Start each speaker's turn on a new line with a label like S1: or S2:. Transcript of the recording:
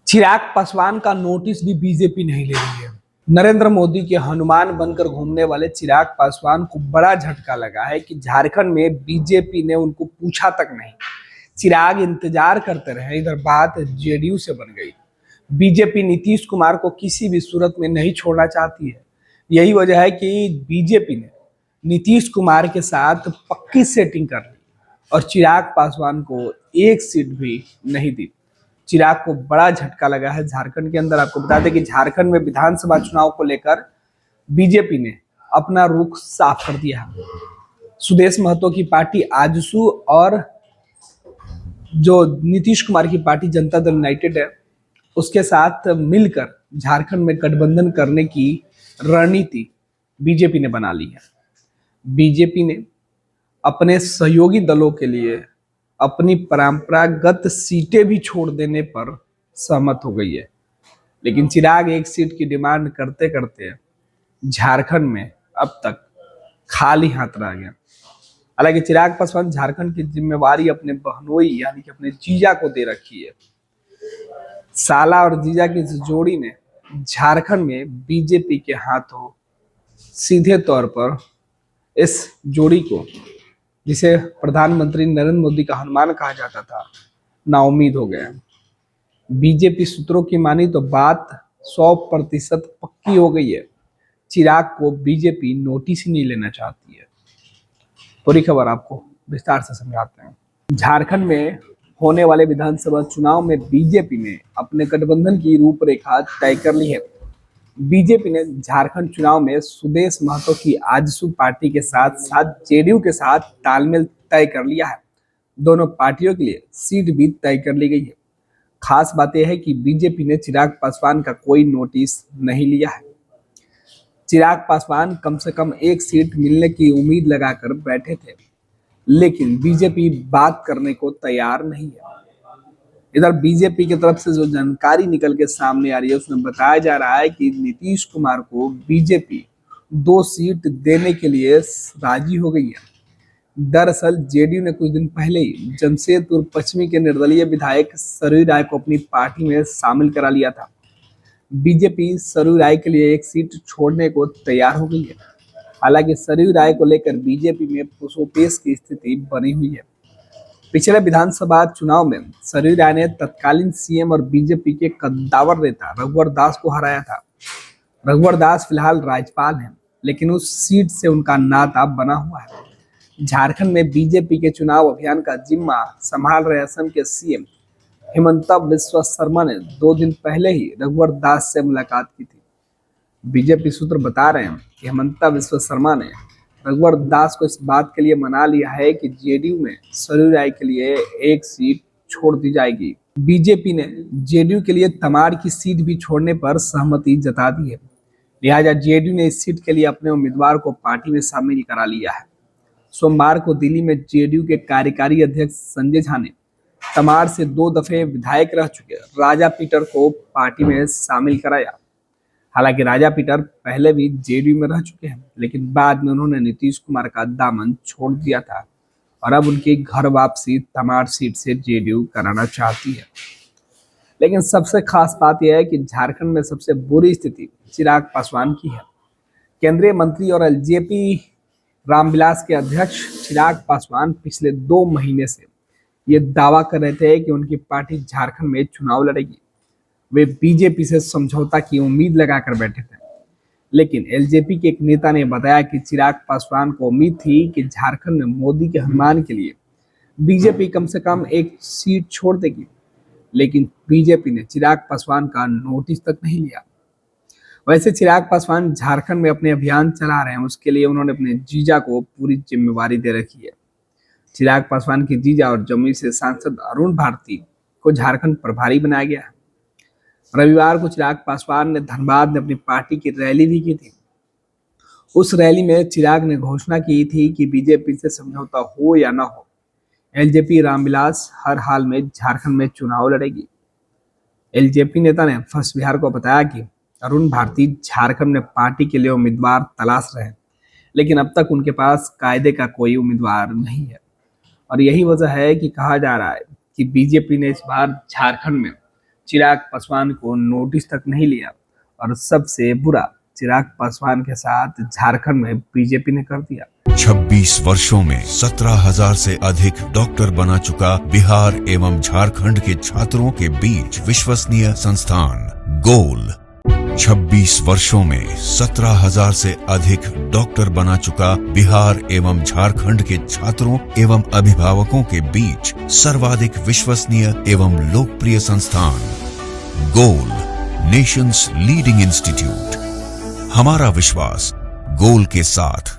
S1: चिराग पासवान का नोटिस भी बीजेपी नहीं ले रही है। नरेंद्र मोदी के हनुमान बनकर घूमने वाले चिराग पासवान को बड़ा झटका लगा है कि झारखंड में बीजेपी ने उनको पूछा तक नहीं। चिराग इंतजार करते रहे, इधर बात जेडीयू से बन गई। बीजेपी नीतीश कुमार को किसी भी सूरत में नहीं छोड़ना चाहती है। यही वजह है कि बीजेपी ने नीतीश कुमार के साथ पक्की सेटिंग कर ली और चिराग पासवान को एक सीट भी नहीं दी। चिराग को बड़ा झटका लगा है झारखंड के अंदर। आपको बता दें कि झारखंड में विधानसभा चुनाव को लेकर बीजेपी ने अपना रुख साफ कर दिया है। सुदेश महतो की पार्टी आजसू और जो नीतीश कुमार की पार्टी जनता दल यूनाइटेड है, उसके साथ मिलकर झारखंड में गठबंधन करने की रणनीति बीजेपी ने बना ली है। बीजेपी ने अपने सहयोगी दलों के लिए अपनी परंपरागत सीटें भी छोड़ देने पर सहमत हो गई है, लेकिन चिराग एक सीट की डिमांड करते करते झारखंड में अब तक खाली हाथ रह गया। हालांकि चिराग पासवान झारखंड की जिम्मेवारी अपने बहनोई यानी कि अपने जीजा को दे रखी है। साला और जीजा की इस जोड़ी ने झारखंड में बीजेपी के हाथों सीधे तौर पर इस जोड़ी को, जिसे प्रधानमंत्री नरेंद्र मोदी का हनुमान कहा जाता था, नाउम्मीद हो गया। बीजेपी सूत्रों की मानी तो बात 100% पक्की हो गई है। चिराग को बीजेपी नोटिस ही नहीं लेना चाहती है। पूरी खबर आपको विस्तार से समझाते हैं। झारखंड में होने वाले विधानसभा चुनाव में बीजेपी ने अपने गठबंधन की रूपरेखा तय कर ली है। बीजेपी ने झारखंड चुनाव में सुदेश महतो की आजसू पार्टी के साथ साथ जेडीयू के साथ तालमेल तय कर लिया है। दोनों पार्टियों के लिए सीट भी तय कर ली गई है। खास बात यह है कि बीजेपी ने चिराग पासवान का कोई नोटिस नहीं लिया है। चिराग पासवान कम से कम एक सीट मिलने की उम्मीद लगाकर बैठे थे, लेकिन बीजेपी बात करने को तैयार नहीं है। इधर बीजेपी की तरफ से जो जानकारी निकल के सामने आ रही है, उसमें बताया जा रहा है कि नीतीश कुमार को बीजेपी 2 सीट देने के लिए राजी हो गई है। दरअसल जेडीयू ने कुछ दिन पहले ही जमशेदपुर पश्चिमी के निर्दलीय विधायक सरयू राय को अपनी पार्टी में शामिल करा लिया था। बीजेपी सरयू राय के लिए एक सीट छोड़ने को तैयार हो गई है। हालांकि सरयू राय को लेकर बीजेपी में पुसोपेश की स्थिति बनी हुई है। पिछले विधानसभा चुनाव में सरयू राय ने तत्कालीन सीएम और बीजेपी के कद्दावर नेता रघुवर दास को हराया था। रघुवर दास फिलहाल राज्यपाल हैं, लेकिन उस सीट से उनका नाता बना हुआ है। झारखंड में बीजेपी के चुनाव अभियान का जिम्मा संभाल रहे असम के सीएम हिमंता बिस्वा शर्मा ने 2 दिन पहले ही रघुवर दास से मुलाकात की थी। बीजेपी सूत्र बता रहे हैं कि हिमंता बिस्वा शर्मा ने रघुवर दास को इस बात के लिए मना लिया है कि जेडीयू में सरयू राय के लिए एक सीट छोड़ दी जाएगी। बीजेपी ने जेडीयू के लिए तमाड़ की सीट भी छोड़ने पर सहमति जता दी है। लिहाजा जेडीयू ने इस सीट के लिए अपने उम्मीदवार को पार्टी में शामिल करा लिया है। सोमवार को दिल्ली में जेडीयू के कार्यकारी अध्यक्ष संजय झा ने तमाड़ से 2 दफे विधायक रह चुके राजा पीटर को पार्टी में शामिल कराया। हालांकि राजा पीटर पहले भी जेडीयू में रह चुके हैं, लेकिन बाद में उन्होंने नीतीश कुमार का दामन छोड़ दिया था और अब उनकी घर वापसी तमाड़ सीट से जेडीयू कराना चाहती है। लेकिन सबसे खास बात यह है कि झारखंड में सबसे बुरी स्थिति चिराग पासवान की है। केंद्रीय मंत्री और एलजेपी रामविलास के अध्यक्ष चिराग पासवान पिछले 2 महीने से ये दावा कर रहे थे कि उनकी पार्टी झारखंड में चुनाव लड़ेगी। वे बीजेपी से समझौता की उम्मीद लगाकर बैठे थे, लेकिन एलजेपी के एक नेता ने बताया कि चिराग पासवान को उम्मीद थी कि झारखंड में मोदी के हनुमान के लिए बीजेपी कम से कम एक सीट छोड़ देगी, लेकिन बीजेपी ने चिराग पासवान का नोटिस तक नहीं लिया। वैसे चिराग पासवान झारखंड में अपने अभियान चला रहे हैं, उसके लिए उन्होंने अपने जीजा को पूरी जिम्मेवारी दे रखी है। चिराग पासवान के जीजा और जमुई से सांसद अरुण भारती को झारखंड प्रभारी बनाया गया है। रविवार को चिराग पासवान ने धनबाद में अपनी पार्टी की रैली भी की थी। उस रैली में चिराग ने घोषणा की थी कि बीजेपी से समझौता हो या ना हो, एलजेपी रामविलास हर हाल में झारखंड में चुनाव लड़ेगी। एलजेपी नेता ने फर्स्ट बिहार को बताया कि अरुण भारती झारखंड में पार्टी के लिए उम्मीदवार तलाश रहे हैं, लेकिन अब तक उनके पास कायदे का कोई उम्मीदवार नहीं है और यही वजह है कि कहा जा रहा है कि बीजेपी ने इस बार झारखंड में चिराग पासवान को नोटिस तक नहीं लिया। और सबसे बुरा, चिराग पासवान के साथ झारखंड में बीजेपी ने कर दिया।
S2: 26 वर्षों में 17,000 से अधिक डॉक्टर बना चुका बिहार एवं झारखंड के छात्रों के बीच विश्वसनीय संस्थान गोल। 26 वर्षों में 17,000 से अधिक डॉक्टर बना चुका बिहार एवं झारखंड के छात्रों एवं अभिभावकों के बीच सर्वाधिक विश्वसनीय एवं लोकप्रिय संस्थान गोल, नेशंस लीडिंग इंस्टीट्यूट। हमारा विश्वास गोल के साथ।